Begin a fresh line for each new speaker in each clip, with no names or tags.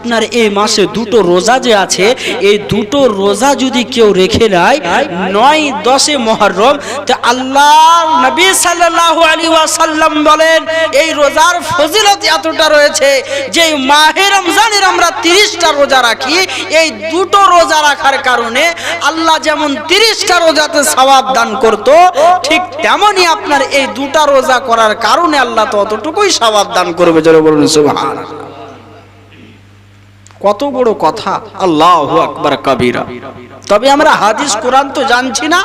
আপনার এই মাসে দুটো রোজা যে আছে, এই দুটো রোজা যদি কেউ রেখে নেয় 9-10 মুহররম, তো আল্লাহ নবী সাল্লাল্লাহু আলাইহি ওয়াসাল্লাম বলেন এই রোজার ফজিলত এতটা রয়েছে যে মাহে রমজানের আমরা 30টা রোজা রাখি, এই দুটো রোজা রাখার কারণে আল্লাহ যেমন 30টা রোজাতে সওয়াব দান করত, ঠিক তেমনি আপনার এই দুটো রোজা করার কারণে আল্লাহ ততটুকুই সওয়াব দান করবে। জোরে বলুন সুবহানাল্লাহ। কত বড় কথা, আল্লাহু আকবার কবীরা। তবে আমরা হাদিস কোরআন তো জানছি না,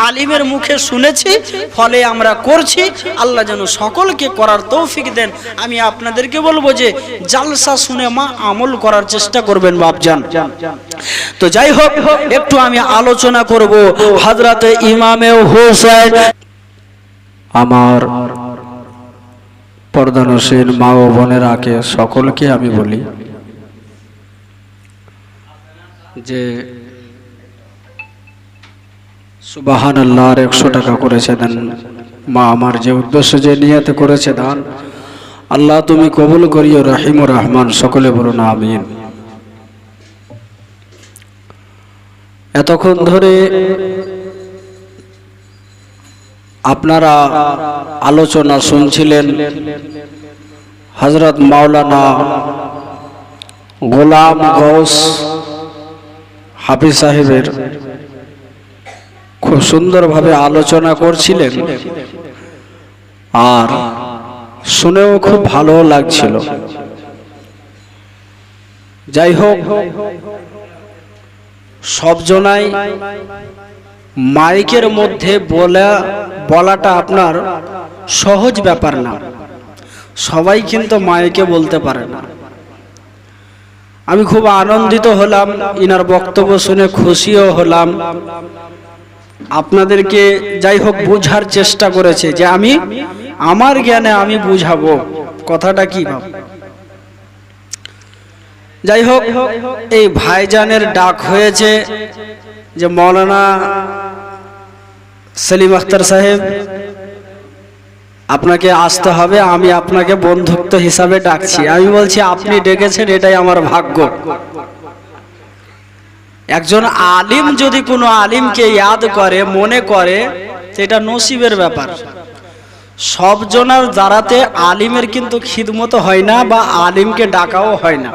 আলিমের মুখে শুনেছি, ফলে আমরা করছি। আল্লাহ যেন সকলকে করার তৌফিক দেন। আমি আপনাদেরকে বলবো যে জালসা শুনে মা আমল করার চেষ্টা করবেন বাপজান। তো যাই হোক, একটু আমি আলোচনা করব হযরতে ইমামে হোসেন।
আমার পর্দানশীল মা ও বোনেরাকে সকলকে আমি বলি যে সুবহানাল্লাহর 100 টাকা করেছে দেন। মা আমার যে উদ্দেশ্য যে নিয়ত করেছে দান, আল্লাহ তুমি কবুল করিও রহিম ও রহমান। সকলে বলুন আমিন। এতক্ষণ ধরে আপনারা আলোচনা শুনছিলেন হযরত মাওলানা গোলাম গৌস হাফিজ সাহেবের, খুব সুন্দরভাবে আলোচনা করছিলেন আর শুনেও খুব ভালো লাগছিল। যাই হোক, সব জনাই মাইকের মধ্যে বলাটা আপনার সহজ ব্যাপার না, সবাই কিন্তু মাইকে বলতে পারে না। আমি খুব আনন্দিত হলাম, ইনার বক্তব্য শুনে খুশিও হলাম। আপনাদেরকে যাই হোক বুঝার চেষ্টা করেছে যে আমি আমার জ্ঞানে আমি বুঝাবো কথাটা কি ভাব। যাই হোক, এই ভাইজানের ডাক হয়েছে যে মাওলানা সেলিম আখতার সাহেব আপনাকে আসতে হবে, আমি আপনাকে বন্ধুত্ব হিসাবে ডাকছি। আমি বলছি আপনি ডেকেছেন, এটাই আমার ভাগ্য। একজন আলিম যদি কোনো আলিমকে ইয়াদ করে, মনে করে, এটা নসিবের ব্যাপার। সব জনের দ্বারাতে আলিমের কিন্তু খিদমত হয় না বা আলিমকে ডাকাও হয় না।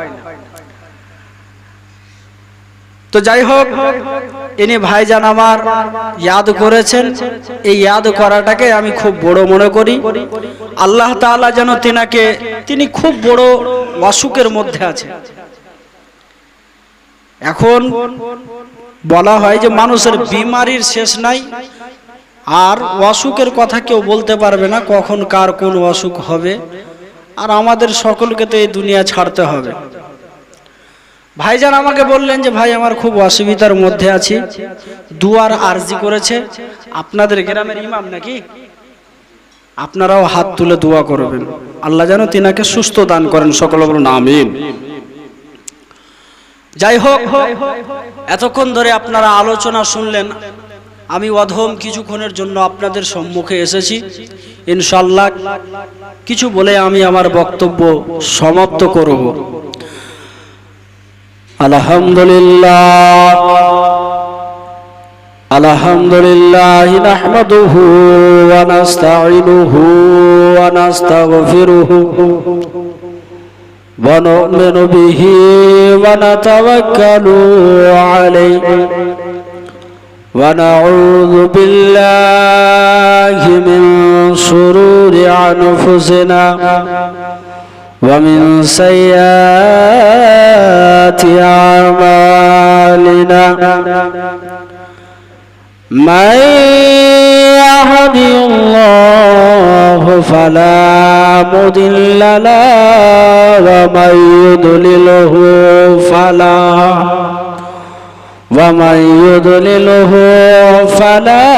তো যাই হোক, ইনি ভাইজান আমার ইয়াদ করেছেন, এই ইয়াদ করাটাকে আমি খুব বড় মনে করি। আল্লাহ তাআলা যেন তিনি খুব বড় অসুখের মধ্যে আছে। এখন বলা হয় যে মানুষের বিমারির শেষ নাই, আর অসুখের কথা কেউ বলতে পারবে না কখন কার কোন অসুখ হবে, আর আমাদের সকলকে তো এই দুনিয়া ছাড়তে হবে। ভাইজান আমাকে বললেন যে ভাই আমার খুব অসুবিধার মধ্যে আছি, দুয়ার আরজি করেছে। আপনাদের গ্রামের ইমাম নাকি? আপনারাও হাত তুলে দোয়া করবেন, আল্লাহ যেন তিনাকে সুস্থ দান করেন। সকলে বলুন আমিন। যাই হোক, এতক্ষণ ধরে আপনারা আলোচনা শুনলেন। আমি অধম কিছুক্ষণের জন্য আপনাদের সম্মুখে এসেছি। ইনশাআল্লাহ কিছু বলে আমি আমার বক্তব্য সমাপ্ত করব। আলহামদুলিল্লাহ আলহামদুলিল্লাহ নাহমাদুহু ওয়া নাস্তাঈনুহু ওয়া নাস্তাগফিরুহু ওয়া নু'মিনু বিহি ওয়া নাতাওয়াক্কালু আলাইহি ওয়া নাউযু বিল্লাহি মিন শুরুরি আনফুসিনা ومن سيئات أعمالنا من يهده الله فلا مضل له ومن يضلله فلا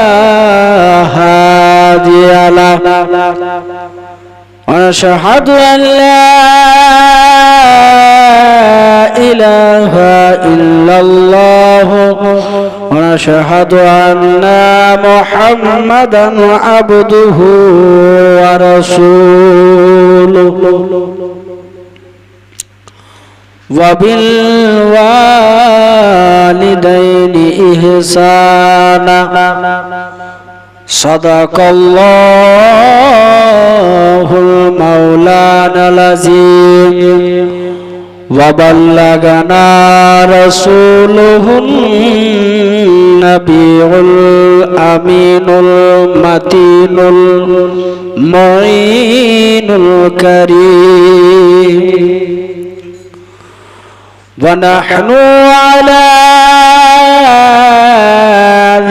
هادي له ونشهد أن لا إله إلا الله ونشهد أن محمدا عبده ورسوله وبالوالدين إحسانا صدق الله المولانا العظيم وبلغنا رسوله النبي الأمين المتين المعين الكريم ونحن على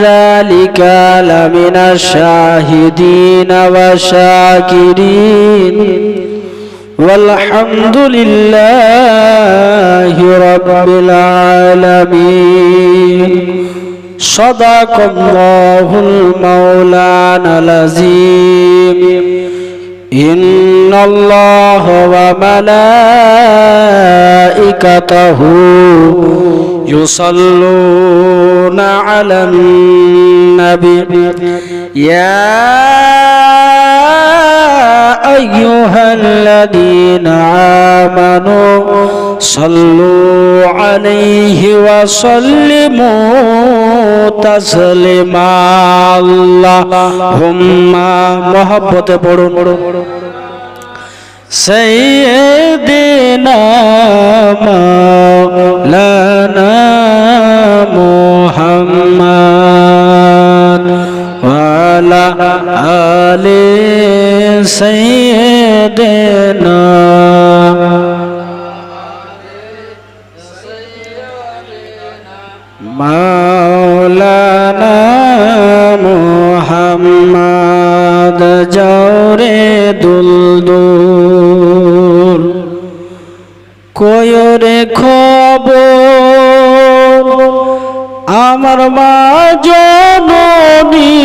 ذلك لمن الشاهدين والشاكرين والحمد لله رب العالمين صدق الله المولانا العظيم إن الله وملائكته يصلون على النبي يا أيها الذين آمنوا صلوا عليه وسلموا تسليما اللهم محبت পড়ুন سيدنا مولانا محمد وعلى آل سيدنا مولانا محمد جورے দুলদুল কয়রে খবর আমার মা জননী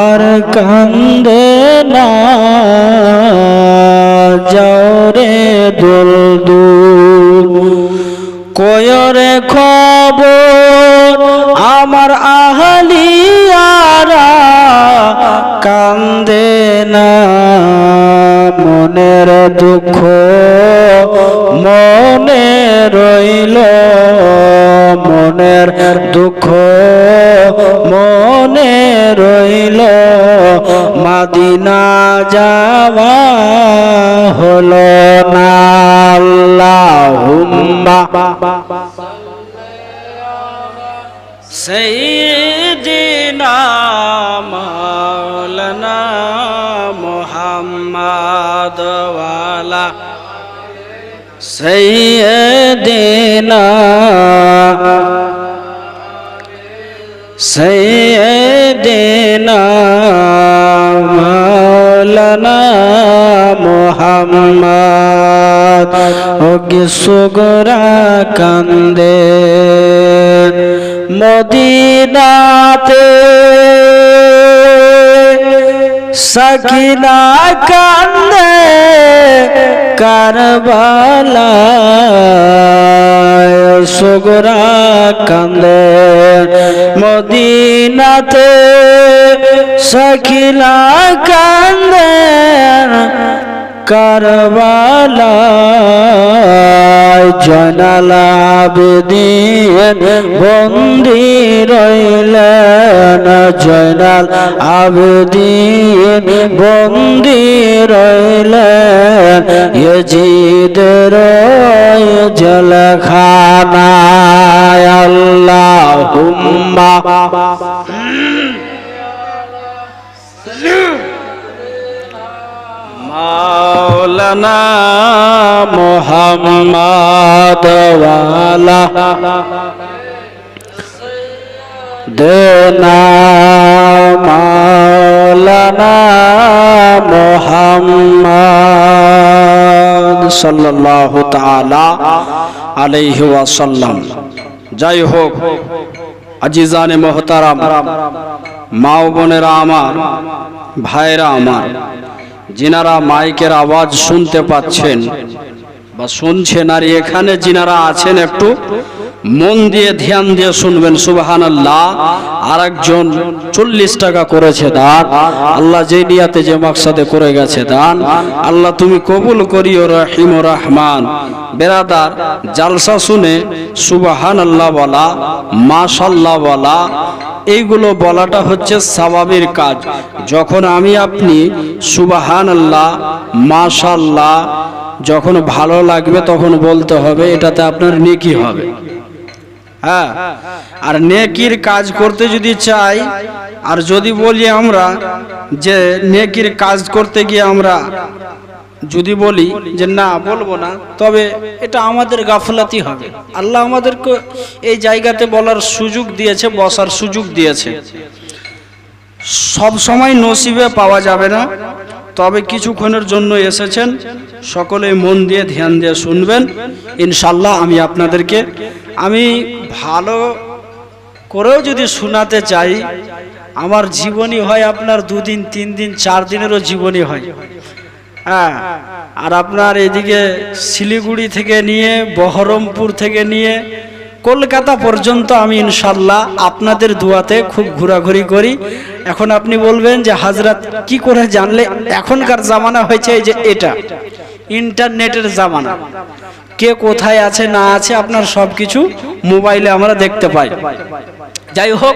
আর কান্দে না যাওরে দুলদুল কয়রে খবর আমার আহলিয়ারা কান্দে না মনের দুঃখ মনে রইল মনের দুঃখ মনে রইল মদিনা যাওয়া হলো না আল্লাহুম্মা সাইয়্যিদিনা মাওলানা মুহাম্মদ ওয়ালা সাইয়্যিদিনা সাইয়্যিদিনা মাওলানা মুহাম্মদ ওকে সুগরা কান্দে মদিনাতে সাকিনা কান্দে কারবালায় সুগরা কান্দে মদিনাতে সাকিনা কান্দে কারবালায় জয়নাল আবেদিন বন্দি রইলেন জয়নাল আবেদিন বন্দি রইলেন ইয়াজিদের জেলখানায় আল্লাহুম্মা মাওলানা মুহাম্মদ ওয়ালা দেনা মাওলানা মুহাম্মদ সাল্লাল্লাহু তাআলা আলাইহি ওয়াসাল্লাম। যাই হোক আজিজানে মোহতারাম মা ও বোনেরা আমার ভাইরা আমার যিনারা মাইকের আওয়াজ শুনতে পাচ্ছেন বা শুনছেন আর এখানে যিনারা আছেন একটু মন দিয়ে ধ্যান দিয়ে শুনবেন সুবহানাল্লাহ। আর একজন 40 টাকা করেছে দান, আল্লাহ যে নিয়াতে যে মাকসাদে করে গেছে দান, আল্লাহ তুমি কবুল করিও রহিম ও রহমান। বেরাদার, জালসা শুনে সুবহানাল্লাহ বলা, মাশাআল্লাহ বলা, এইগুলো বলাটা হচ্ছে স্বাভাবিক কাজ। যখন আমি আপনি সুবহানাল্লাহ মাশাআল্লাহ যখন ভালো লাগবে তখন বলতে হবে, এটাতে আপনার নেকি হবে। হ্যাঁ, আর নেকির কাজ করতে যদি চাই, আর যদি বলি আমরা যে নেকির কাজ করতে গিয়ে আমরা যদি বলি যে না বলবো না, তবে এটা আমাদের গাফলাতি হবে। আল্লাহ আমাদেরকে এই জায়গাতে বলার সুযোগ দিয়েছে, বসার সুযোগ দিয়েছে। সব সময় নসিবে পাওয়া যাবে না, তবে কিছুক্ষণের জন্য এসেছেন, সকলে মন দিয়ে ধ্যান দিয়ে শুনবেন ইনশাল্লাহ। আমি আপনাদেরকে আমি ভালো করেও যদি শোনাতে চাই, আমার জীবনী হয় আপনার 2 দিন 3 দিন 4 দিনেরও জীবনী হয়। হ্যাঁ, আর আপনার এদিকে শিলিগুড়ি থেকে নিয়ে বহরমপুর থেকে নিয়ে কলকাতা পর্যন্ত আমি ইনশাল্লাহ আপনাদের দুয়াতে খুব ঘোরাঘুরি করি। এখন আপনি বলবেন যে হাজরাত কি করে জানলে? এখনকার জামানা হয়েছে এই যে এটা ইন্টারনেটের জামানা, কে কোথায় আছে না আছে আপনার সবকিছু মোবাইলে আমরা দেখতে পাই। যাই হোক,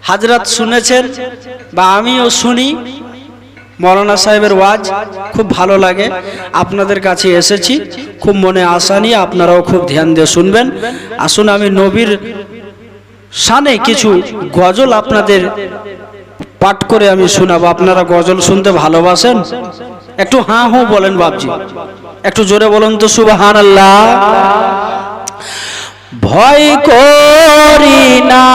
হাজরাত শুনেছেন বা আমিও শুনি, মৌলানা সাহেবের ওয়াজ খুব ভালো লাগে, আপনাদের কাছে এসেছি, খুব মনে আশা নিয়ে আপনারাও খুব ধ্যান দিয়ে শুনবেন। আসুন আমি নবীর শানে কিছু গজল আপনাদের পাঠ করে আমি শোনাবো। আপনারা গজল শুনতে ভালোবাসেন? একটু হ্যাঁ হ্যাঁ বলেন বাপজি, একটু জোরে বলুন তো সুবহানাল্লাহ। ভয় করি না